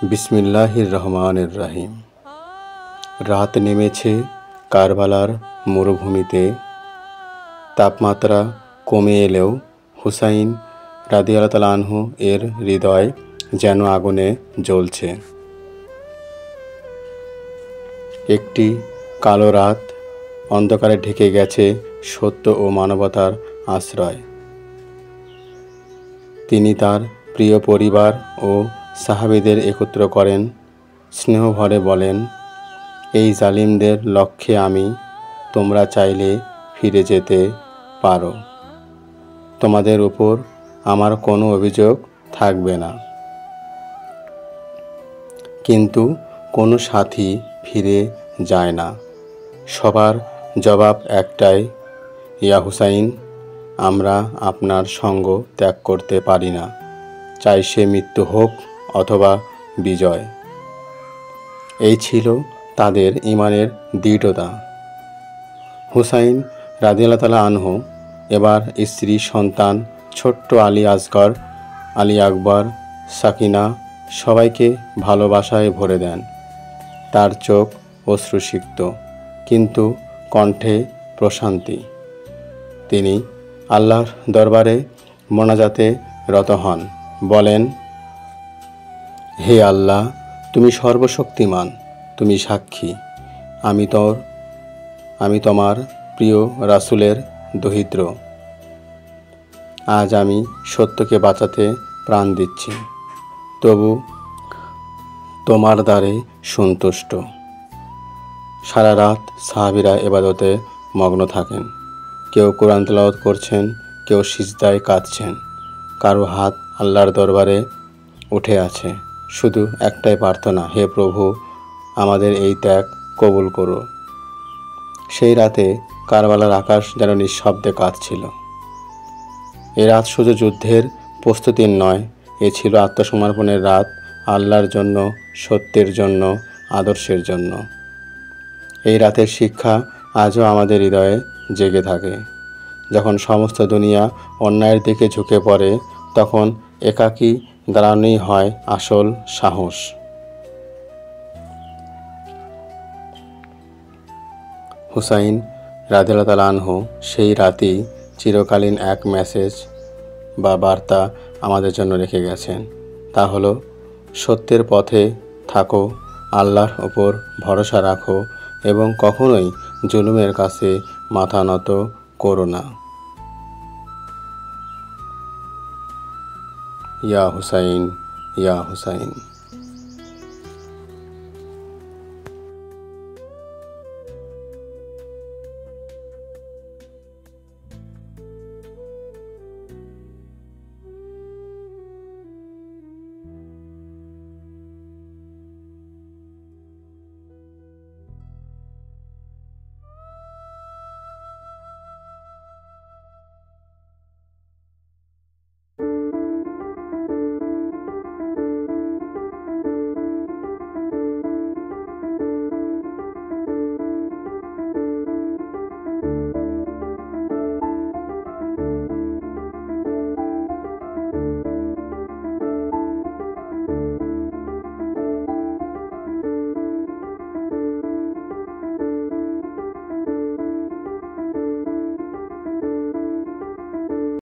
বিসমিল্লাহির রহমানির রহিম। রাত নেমেছে কারবালার মরুভূমিতে। তাপমাত্রা কমে এলেও হুসাইন রাদিয়াল্লাহু তাআলা আনহু এর হৃদয় যেন আগুনে জ্বলছে। একটি কালো রাত অন্ধকারে ঢেকে গেছে সত্য ও মানবতার আশ্রয়। তিনি তার প্রিয় পরিবার ও সাহাবীদের একত্র করেন, স্নেহভরে বলেন, এই জালিমদের লক্ষ্যে আমি, তোমরা চাইলে ফিরে যেতে পারো। তোমাদের উপর আমার কোনো অভিযোগ থাকবে না। কিন্তু কোনো সাথী ফিরে যায় না। সবার জবাব একটাই, ইয়া হুসাইন, আমরা আপনার সঙ্গ ত্যাগ করতে পারি না, চাই সে মৃত্যু হোক অথবা বিজয়। এই ছিল তাদের ঈমানের দৃঢ়তা। হুসাইন রাদিয়াল্লাহু তাআলা আনহু এবার স্ত্রী, সন্তান, ছোট্ট আলী আসগর, আলী আকবর, সাকিনা সবাইকে ভালোবাসায় ভরে দেন। তার চোখ অশ্রুসিক্ত, কিন্তু কণ্ঠে প্রশান্তি। তিনি আল্লাহর দরবারে মোনাজাতে রত হন, বলেন, হে আল্লাহ, তুমি সর্বশক্তিমান, তুমি সাক্ষী, আমি তোমার প্রিয় রাসূলের দরিদ্র। আজ আমি সত্যকে বাঁচাতে প্রাণ দিচ্ছি, তবু তোমার দ্বারে সন্তুষ্ট। সারা রাত সাহাবীরা ইবাদতে মগ্ন থাকেন। কেউ কোরআন তেলাওয়াত করছেন, কেউ সিজদায় কাঁদছেন, কারো হাত আল্লাহর দরবারে উঠে আছে। শুধু একটাই প্রার্থনা, হে প্রভু, আমাদের এই ত্যাগ কবুল করো। সেই রাতে কারবালার আকাশ যেন নিঃশব্দে কাঁদছিল। এ রাত শুধু যুদ্ধের প্রস্তুতির নয়, এ ছিল আত্মসমর্পণের রাত, আল্লাহর জন্য, সত্যের জন্য, আদর্শের জন্য। এই রাতের শিক্ষা আজও আমাদের হৃদয়ে জেগে থাকে। যখন সমস্ত দুনিয়া অন্যায়ের দিকে ঝুঁকে পড়ে, তখন একাকী দাঁড়ানোই হয় আসল সাহস। হুসাইন রাদিয়াল্লাহু তাআলা আনহু সেই রাতেই চিরকালীন এক মেসেজ বা বার্তা আমাদের জন্য রেখে গেছেন। তা হলো, সত্যের পথে থাকো, আল্লাহর ওপর ভরসা রাখো এবং কখনোই জুলুমের কাছে মাথা নত করো না। ইয়া হুসাইন, ইয়া হুসাইন।